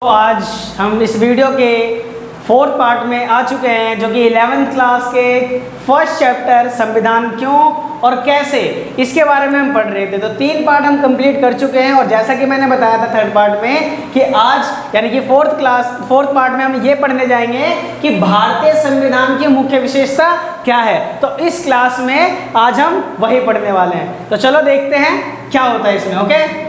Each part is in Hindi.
तो आज हम इस वीडियो के फोर्थ पार्ट में आ चुके हैं, जो कि 11th क्लास के फर्स्ट चैप्टर संविधान क्यों और कैसे, इसके बारे में हम पढ़ रहे थे। तो 3 पार्ट हम कंप्लीट कर चुके हैं और जैसा कि मैंने बताया था थर्ड पार्ट में कि आज यानी कि फोर्थ पार्ट में हम ये पढ़ने जाएंगे कि भारतीय संविधान की मुख्य विशेषता क्या है। तो इस क्लास में आज हम वही पढ़ने वाले हैं। तो चलो देखते हैं क्या होता है इसमें। ओके,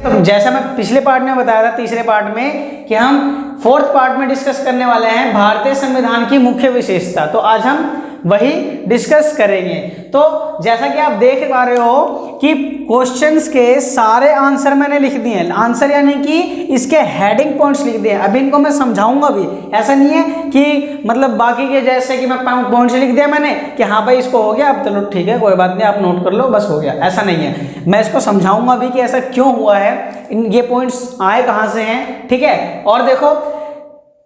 तो जैसा मैं पिछले पार्ट में बताया था, तीसरे पार्ट में, कि हम फोर्थ पार्ट में डिस्कस करने वाले हैं भारतीय संविधान की मुख्य विशेषता। तो आज हम वही डिस्कस करेंगे। तो जैसा कि आप देख पा रहे हो कि क्वेश्चंस के सारे आंसर मैंने लिख दिए हैं। आंसर यानी कि इसके हेडिंग पॉइंट्स लिख दिए हैं। अभी इनको मैं समझाऊंगा भी, ऐसा नहीं है कि मतलब बाकी के जैसे कि मैं पॉइंट्स लिख दिया मैंने कि हाँ भाई इसको हो गया, अब चलो ठीक है कोई बात नहीं, आप नोट कर लो बस हो गया, ऐसा नहीं है। मैं इसको समझाऊंगा भी कि ऐसा क्यों हुआ है, ये पॉइंट्स आए कहाँ से हैं, ठीक है। और देखो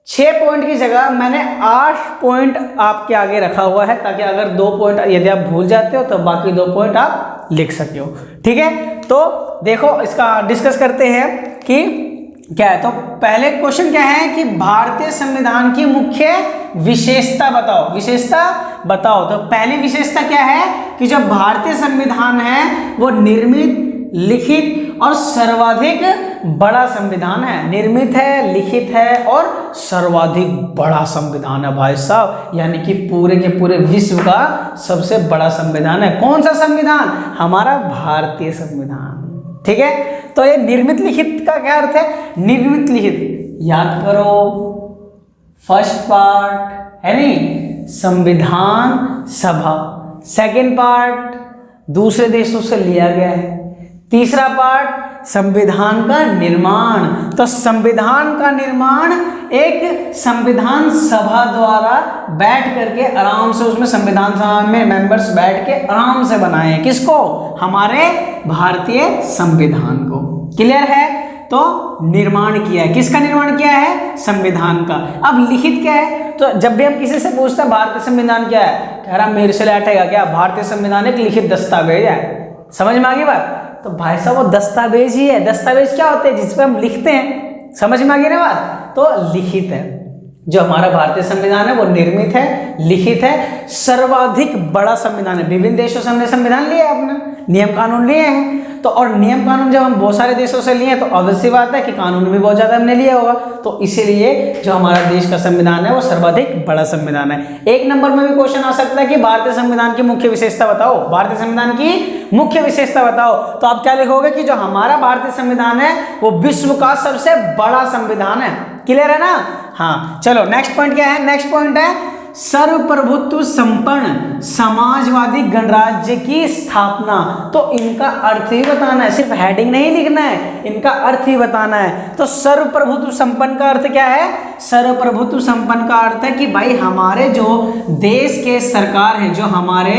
6 पॉइंट की जगह मैंने 8 पॉइंट आपके आगे रखा हुआ है, ताकि अगर 2 पॉइंट यदि आप भूल जाते हो तो बाकी 2 पॉइंट आप लिख सके हो, ठीक है। तो देखो इसका डिस्कस करते हैं कि क्या है। तो पहले क्वेश्चन क्या है कि भारतीय संविधान की मुख्य विशेषता बताओ। विशेषता बताओ। तो पहली विशेषता क्या है कि जो भारतीय संविधान है वो निर्मित, लिखित और सर्वाधिक बड़ा संविधान है। निर्मित है, लिखित है और सर्वाधिक बड़ा संविधान है भाई साहब, यानी कि पूरे के पूरे विश्व का सबसे बड़ा संविधान है। कौन सा संविधान? हमारा भारतीय संविधान, ठीक है। तो ये निर्मित लिखित का क्या अर्थ है? निर्मित लिखित याद करो, फर्स्ट पार्ट है नहीं, संविधान सभा। सेकंड पार्ट दूसरे देशों से लिया गया है। तीसरा पार्ट संविधान का निर्माण। तो संविधान का निर्माण एक संविधान सभा द्वारा बैठ करके आराम से, उसमें संविधान सभा में मेंबर्स बैठ के आराम से बनाए हैं। किसको? हमारे भारतीय संविधान को। क्लियर है? तो निर्माण किया है। किसका निर्माण किया है? संविधान का। अब लिखित क्या है? तो जब भी हम किसी से पूछते हैं भारतीय संविधान क्या है, कह रहा मेरे से बैठेगा क्या? भारतीय संविधान एक लिखित दस्तावेज है। समझ में आ गई बात? तो भाई साहब वो दस्तावेज ही है। दस्तावेज क्या होते हैं? जिसपे हम लिखते हैं। समझ में आ गई ना बात? तो लिखित है। जो हमारा भारतीय संविधान है वो निर्मित है, लिखित है, सर्वाधिक बड़ा संविधान है। विभिन्न देशों से हमने संविधान लिया है, अपना नियम कानून लिए हैं। तो और नियम कानून जब हम बहुत सारे देशों से लिए तो ऑब्वियस बात है कि कानून भी बहुत ज्यादा हमने लिया होगा। तो इसीलिए जो हमारा देश का संविधान है वो सर्वाधिक बड़ा संविधान है। 1 नंबर में भी क्वेश्चन आ सकता है कि भारतीय संविधान की मुख्य विशेषता बताओ। भारतीय संविधान की मुख्य विशेषता बताओ। तो आप क्या लिखोगे कि जो हमारा भारतीय संविधान है वो विश्व का सबसे बड़ा संविधान है। क्लियर है ना? हाँ, चलो नेक्स्ट पॉइंट क्या है? नेक्स्ट पॉइंट है सर्वप्रभुत्व संपन्न समाजवादी गणराज्य की स्थापना। तो इनका अर्थ ही बताना है, सिर्फ हेडिंग नहीं लिखना है, इनका अर्थ ही बताना है। तो सर्वप्रभुत्व संपन्न का अर्थ क्या है? सर्वप्रभुत्व संपन्न का अर्थ है कि भाई हमारे जो देश के सरकार है, जो हमारे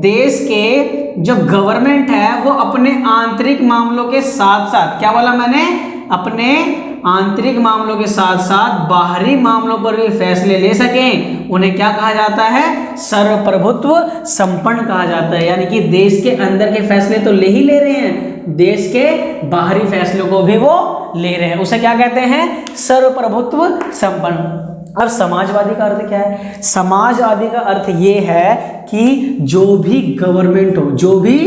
देश के जो गवर्नमेंट है वो अपने आंतरिक मामलों के साथ साथ, क्या बोला मैंने? अपने आंतरिक मामलों के साथ साथ बाहरी मामलों पर भी फैसले ले सकें, उन्हें क्या कहा जाता है? सर्वप्रभुत्व संपन्न कहा जाता है। यानी कि देश के अंदर के फैसले तो ले ही ले रहे हैं, देश के बाहरी फैसलों को भी वो ले रहे हैं, उसे क्या कहते हैं? सर्वप्रभुत्व संपन्न। अब समाजवादी का अर्थ क्या है? समाजवादी का अर्थ ये है कि जो भी गवर्नमेंट हो, जो भी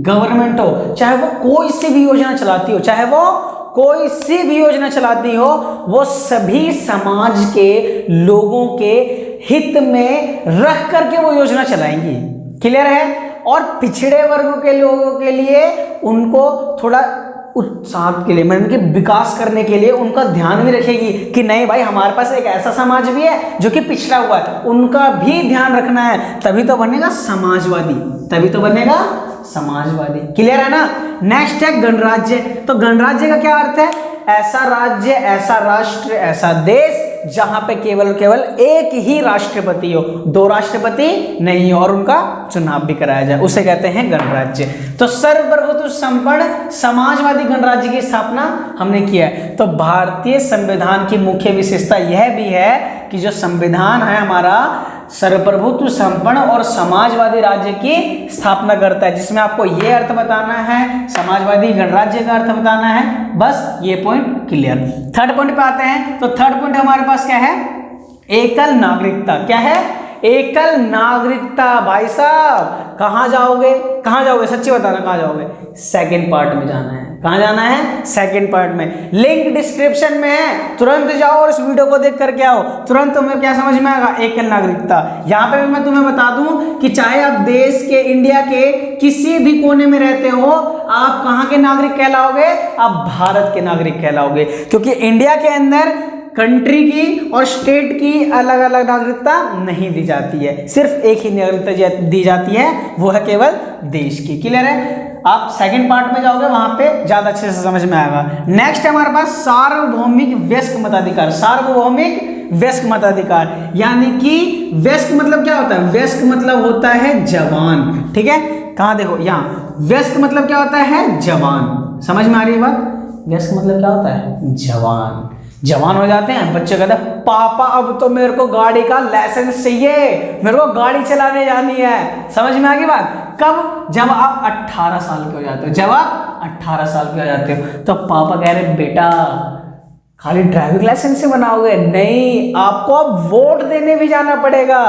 गवर्नमेंट हो, चाहे वो कोई सी भी योजना चलाती हो, चाहे वो कोई सी भी योजना चलाती हो, वो सभी समाज के लोगों के हित में रख करके वो योजना चलाएंगी। क्लियर है? और पिछड़े वर्ग के लोगों के लिए उनको थोड़ा उत्साह के लिए, मतलब कि विकास करने के लिए उनका ध्यान भी रखेगी कि नहीं भाई हमारे पास एक ऐसा समाज भी है जो कि पिछड़ा हुआ है, उनका भी ध्यान रखना है, तभी तो बनेगा समाजवादी, तभी तो बनेगा समाजवादी। क्लियर है ना? नेक्स्ट है गणराज्य। तो गणराज्य का क्या अर्थ है? ऐसा राज्य, ऐसा राष्ट्र, ऐसा देश जहां पे केवल केवल एक ही राष्ट्रपति हो, 2 राष्ट्रपति नहीं हो और उनका चुनाव भी कराया जाए, उसे कहते हैं गणराज्य। तो सर्वप्रभुत्व संपन्न समाजवादी गणराज्य की स्थापना हमने किया है। तो भारतीय संविधान की मुख्य विशेषता यह भी है कि जो संविधान है हमारा सर्वप्रभुत्व संपन्न और समाजवादी राज्य की स्थापना करता है, जिसमें आपको ये अर्थ बताना है, समाजवादी गणराज्य का अर्थ बताना है। बस ये पॉइंट क्लियर। थर्ड पॉइंट पे आते हैं। तो थर्ड पॉइंट हमारे पास क्या है? एकल नागरिकता। क्या है? एकल नागरिकता। भाई साहब कहाँ जाओगे, कहाँ जाओगे, सच्ची बताना कहाँ जाओगे? सेकंड पार्ट में जाना है। कहाँ जाना है? सेकंड पार्ट में। लिंक डिस्क्रिप्शन में है, तुरंत जाओ और इस वीडियो को देख करके आओ, तुरंत तुम्हें क्या समझ में आएगा? एकल नागरिकता। यहाँ पे भी मैं तुम्हें बता दूं कि चाहे आप देश के, इंडिया के किसी भी कोने में रहते हो, आप कहाँ के नागरिक कहलाओगे? आप भारत के नागरिक कहलाओगे, क्योंकि इंडिया के अंदर कंट्री की और स्टेट की अलग अलग नागरिकता नहीं दी जाती है, सिर्फ एक ही नागरिकता दी जाती है, वो है केवल देश की। क्लियर है? आप सेकंड पार्ट में जाओगे, वहां पे ज्यादा अच्छे से समझ में आएगा। नेक्स्ट है हमारे पास सार्वभौमिक वयस्क मताधिकार। सार्वभौमिक वयस्क मताधिकार, यानी कि वयस्क मतलब क्या होता है? वयस्क मतलब होता है जवान। ठीक है, कहाँ देखो यहाँ, वयस्क मतलब क्या होता है? जवान। समझ में आ रही है बात? वयस्क मतलब क्या होता है? जवान। जवान हो जाते हैं, बच्चे कहते हैं पापा अब तो मेरे को गाड़ी का लाइसेंस चाहिए, मेरे को गाड़ी चलाने जानी है। समझ में आ गई बात? कब? जब आप 18 साल के हो जाते हो। जब आप 18 साल के हो जाते हो तो पापा कह रहे बेटा खाली ड्राइविंग लाइसेंस से बनाओगे? नहीं, आपको अब वोट देने भी जाना पड़ेगा।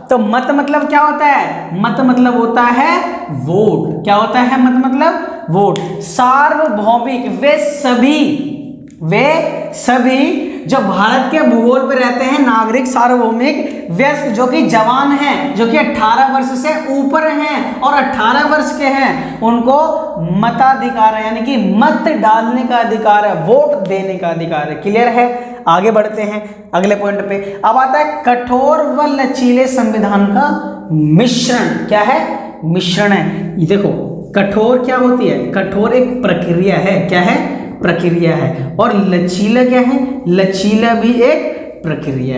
तो मत मतलब क्या होता है? मत मतलब होता है वोट। क्या होता है मत मतलब? वोट। सार्वभौमिक, वे सभी जो भारत के भूगोल पर रहते हैं नागरिक, सार्वभौमिक वयस्क, जो कि जवान हैं, जो कि 18 वर्ष से ऊपर हैं और 18 वर्ष के हैं, उनको मताधिकार है, यानी कि मत डालने का अधिकार है, वोट देने का अधिकार है। क्लियर है? आगे बढ़ते हैं अगले पॉइंट पे। अब आता है कठोर व लचीले संविधान का मिश्रण। क्या है? मिश्रण है। ये देखो, कठोर क्या होती है? कठोर एक प्रक्रिया है। क्या है? प्रक्रिया है। और लचीला क्या है? लचीला भी एक प्रक्रिया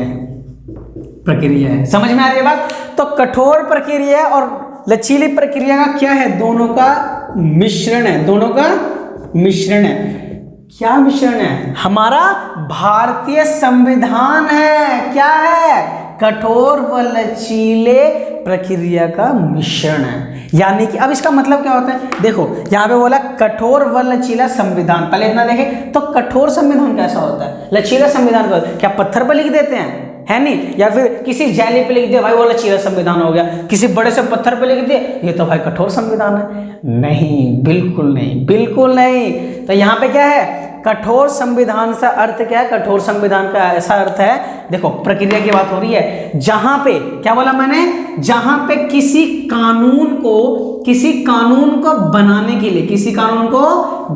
है। समझ में आ रही है बात? तो कठोर प्रक्रिया और लचीली प्रक्रिया का क्या है? दोनों का मिश्रण है। दोनों का मिश्रण है। क्या मिश्रण है? हमारा भारतीय संविधान है। क्या है? कठोर व लचीले प्रक्रिया का मिश्रण है। यानी कि अब इसका मतलब क्या होता है? देखो यहाँ पे बोला कठोर व लचीला संविधान। पहले इतना देखें तो कठोर संविधान कैसा होता है? लचीला संविधान का क्या पत्थर पर लिख देते हैं? है नहीं? या फिर किसी जैली पे लिख दिया, भाई वो लचीला संविधान हो गया। किसी बड़े से पत्थर पे लिख दिए, ये तो भाई कठोर संविधान है। नहीं, बिल्कुल नहीं, बिल्कुल नहीं। तो यहाँ पे क्या है? कठोर संविधान का अर्थ क्या है? कठोर संविधान का ऐसा अर्थ है, देखो प्रक्रिया की बात हो रही है, जहां पे क्या बोला मैंने? जहां पे किसी कानून को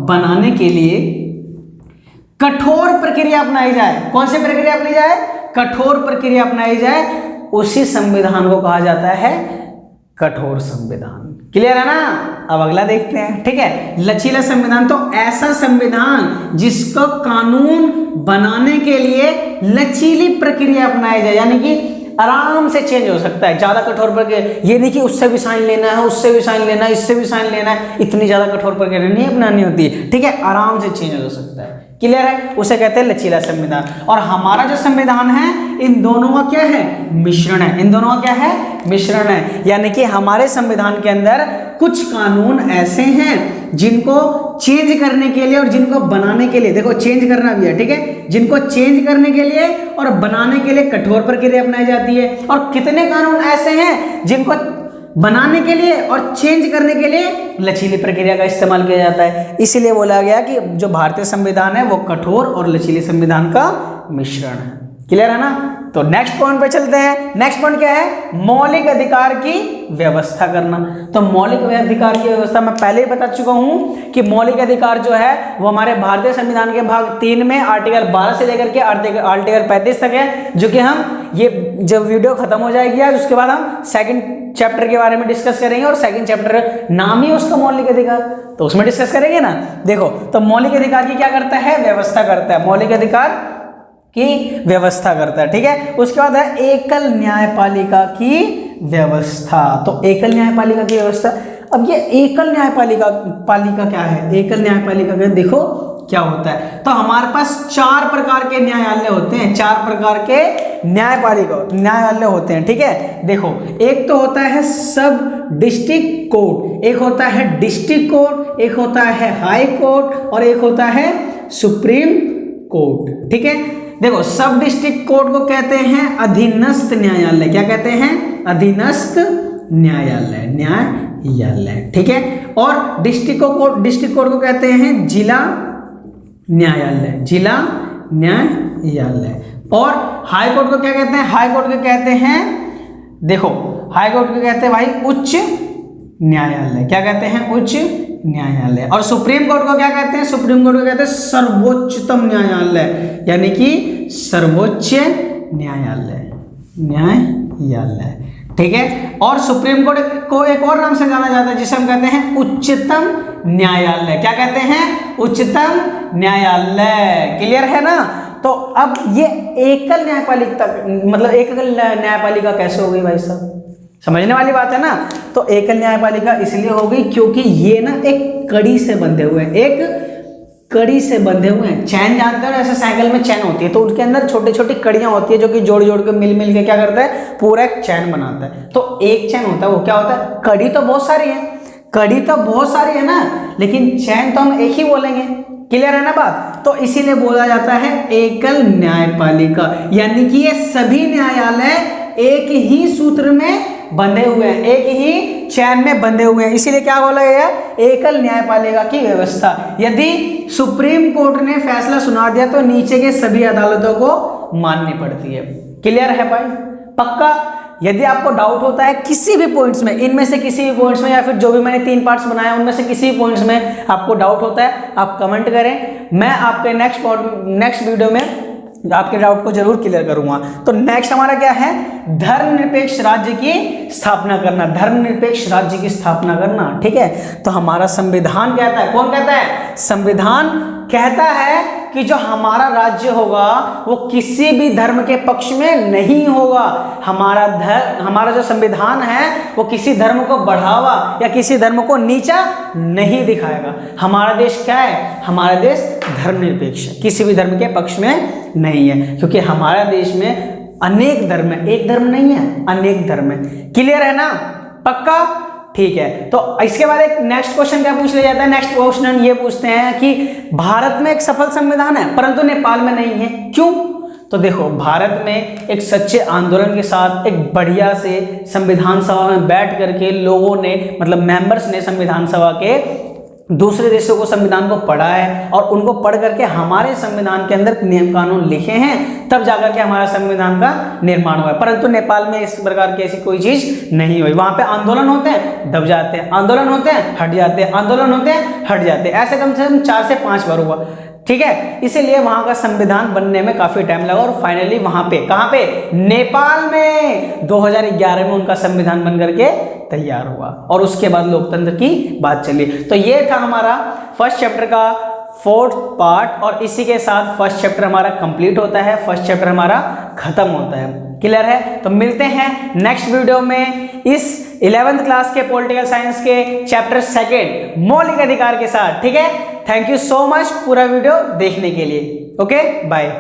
बनाने के लिए कठोर प्रक्रिया अपनाई जाए। कौन सी प्रक्रिया अपनाई जाए? कठोर प्रक्रिया अपनाई जाए, उसी संविधान को कहा जाता है कठोर संविधान। क्लियर है ना? अब अगला देखते हैं। ठीक है, लचीला संविधान तो ऐसा संविधान जिसको कानून बनाने के लिए लचीली प्रक्रिया अपनाई जाए, यानी कि आराम से चेंज हो सकता है। ज्यादा कठोर प्रक्रिया ये नहीं कि उससे भी साइन लेना है, उससे भी साइन लेना है, इससे भी साइन लेना है, इतनी ज्यादा कठोर प्रक्रिया नहीं अपनानी होती है। ठीक है, आराम से चेंज हो सकता है। क्लियर है? उसे कहते हैं लचीला संविधान। और हमारा जो संविधान है, इन दोनों का क्या है? मिश्रण है। इन दोनों का क्या है? मिश्रण है। यानी कि हमारे संविधान के अंदर कुछ कानून ऐसे हैं जिनको चेंज करने के लिए और जिनको बनाने के लिए, देखो चेंज करना भी है, ठीक है, जिनको चेंज करने के लिए और बनाने के लिए कठोर प्रक्रिया अपनाई जाती है। और कितने कानून ऐसे हैं जिनको बनाने के लिए और चेंज करने के लिए लचीली प्रक्रिया का इस्तेमाल किया जाता है। इसीलिए बोला गया कि जो भारतीय संविधान है वो कठोर और लचीले संविधान का मिश्रण है। क्लियर है ना? तो नेक्स्ट पॉइंट पे चलते हैं। नेक्स्ट पॉइंट क्या है? मौलिक अधिकार की व्यवस्था करना। तो मौलिक अधिकार की व्यवस्था मैं पहले ही बता चुका हूं कि मौलिक अधिकार जो है वो हमारे भारतीय संविधान के भाग 3 में आर्टिकल 12 से लेकर के आर्टिकल 35 तक है, जो कि हम ये जब वीडियो खत्म हो जाएगी आज उसके बाद हम सेकंड चैप्टर के बारे में डिस्कस करेंगे। और सेकंड चैप्टर नाम ही उसका मौलिक अधिकार, तो उसमें डिस्कस करेंगे ना। देखो, तो मौलिक अधिकार की क्या करता है? व्यवस्था करता है। मौलिक अधिकार की व्यवस्था करता है। ठीक है, उसके बाद है एकल न्यायपालिका की व्यवस्था। तो एकल न्यायपालिका की व्यवस्था, अब ये एकल न्यायपालिका क्या है? एकल न्यायपालिका का देखो क्या होता है। तो हमारे पास 4 प्रकार के न्यायालय होते हैं। 4 प्रकार के न्यायालय होते हैं, ठीक है। देखो, एक तो होता है सब डिस्ट्रिक्ट कोर्ट, एक होता है डिस्ट्रिक्ट कोर्ट, एक होता है हाई कोर्ट और एक होता है सुप्रीम कोर्ट, ठीक है। देखो, सब डिस्ट्रिक्ट कोर्ट को कहते हैं अधीनस्थ न्यायालय। क्या कहते हैं? अधीनस्थ न्यायालय, ठीक है। और डिस्ट्रिक्ट कोर्ट को कहते हैं जिला न्यायालय। और हाई कोर्ट को क्या कहते हैं? हाई कोर्ट को कहते हैं, देखो, हाई कोर्ट को कहते हैं भाई उच्च न्यायालय। क्या कहते हैं? उच्च न्यायालय। और सुप्रीम कोर्ट को क्या कहते हैं? सुप्रीम कोर्ट को कहते हैं सर्वोच्चतम न्यायालय, यानी कि सर्वोच्च न्यायालय, ठीक है। और सुप्रीम कोर्ट को एक और नाम से जाना जाता है जिसे हम कहते हैं उच्चतम न्यायालय। क्या कहते हैं? उच्चतम न्यायालय। क्लियर है ना? तो अब ये एकल न्यायपालिका, मतलब एकल न्यायपालिका कैसे हो गई भाई साहब? समझने वाली बात है ना। तो एकल न्यायपालिका इसलिए हो गई क्योंकि ये ना एक कड़ी से बंधे हुए हैं, एक कड़ी से बंधे हुए हैं। चैन जानते हो ना, ऐसे साइकिल में चैन होती है तो उनके अंदर छोटी छोटी कड़ियां होती है जो कि जोड़ जोड़ के मिल के क्या करता है? पूरा एक चैन बनाता है। तो एक चैन होता है, वो क्या होता है? कड़ी तो बहुत सारी है ना, लेकिन चैन तो हम एक ही बोलेंगे। क्लियर है ना बात? तो इसीलिए बोला जाता है एकल न्यायपालिका, यानी कि ये सभी न्यायालय एक ही सूत्र में बंधे हुए हैं, एक ही चैन में बंधे हुए हैं, इसीलिए क्या बोला गया? एकल न्यायपालिका की व्यवस्था। यदि सुप्रीम कोर्ट ने फैसला सुना दिया तो नीचे के सभी अदालतों को माननी पड़ती है। क्लियर है भाई? पक्का? यदि आपको डाउट होता है किसी भी पॉइंट्स में, इनमें से किसी भी पॉइंट्स में, या फिर जो भी मैंने 3 पार्ट्स बनाया उनमें से किसी भी पॉइंट्स में आपको डाउट होता है, आप कमेंट करें, मैं आपके नेक्स्ट वीडियो में आपके डाउट को जरूर क्लियर करूंगा। तो नेक्स्ट हमारा क्या है? धर्मनिरपेक्ष राज्य की स्थापना करना, धर्मनिरपेक्ष राज्य की स्थापना करना, ठीक है। तो हमारा संविधान कहता है, कौन कहता है? संविधान कहता है कि जो हमारा राज्य होगा वो किसी भी धर्म के पक्ष में नहीं होगा। हमारा जो संविधान है वो किसी धर्म को बढ़ावा या किसी धर्म को नीचा नहीं दिखाएगा। हमारा देश क्या है? हमारा देश धर्मनिरपेक्ष है, किसी भी धर्म के पक्ष में नहीं है, क्योंकि हमारा देश में अनेक धर्म है, एक धर्म नहीं है, अनेक धर्म है। क्लियर है ना? पक्का? ठीक है। तो इसके बाद एक नेक्स्ट क्वेश्चन क्या पूछ लिया जाता है? नेक्स्ट क्वेश्चन ये पूछते हैं कि भारत में एक सफल संविधान है परंतु नेपाल में नहीं है, क्यों? तो देखो, भारत में एक सच्चे आंदोलन के साथ एक बढ़िया से संविधान सभा में बैठ करके लोगों ने, मतलब मेंबर्स ने संविधान सभा के दूसरे देशों को संविधान को पढ़ा है और उनको पढ़ करके हमारे संविधान के अंदर नियम कानून लिखे हैं, तब जाकर के हमारा संविधान का निर्माण हुआ है। परंतु नेपाल में इस प्रकार की ऐसी कोई चीज नहीं हुई। वहां पे आंदोलन होते हैं, दब जाते हैं, आंदोलन होते हैं, हट जाते हैं, आंदोलन होते हैं, हट जाते हैं, ऐसे कम से कम 4 से 5 बार हुआ, ठीक है। इसीलिए वहां का संविधान बनने में काफी टाइम लगा और फाइनली वहां पे, कहां पे? नेपाल में 2011 में उनका संविधान बन करके तैयार हुआ और उसके बाद लोकतंत्र की बात चली। तो ये था हमारा फर्स्ट चैप्टर का 4th पार्ट और इसी के साथ फर्स्ट चैप्टर हमारा कंप्लीट होता है, फर्स्ट चैप्टर हमारा खत्म होता है। क्लियर है? तो मिलते हैं नेक्स्ट वीडियो में इस 11th क्लास के पॉलिटिकल साइंस के चैप्टर 2 मौलिक अधिकार के साथ, ठीक है। थैंक यू सो मच पूरा वीडियो देखने के लिए। Okay, bye.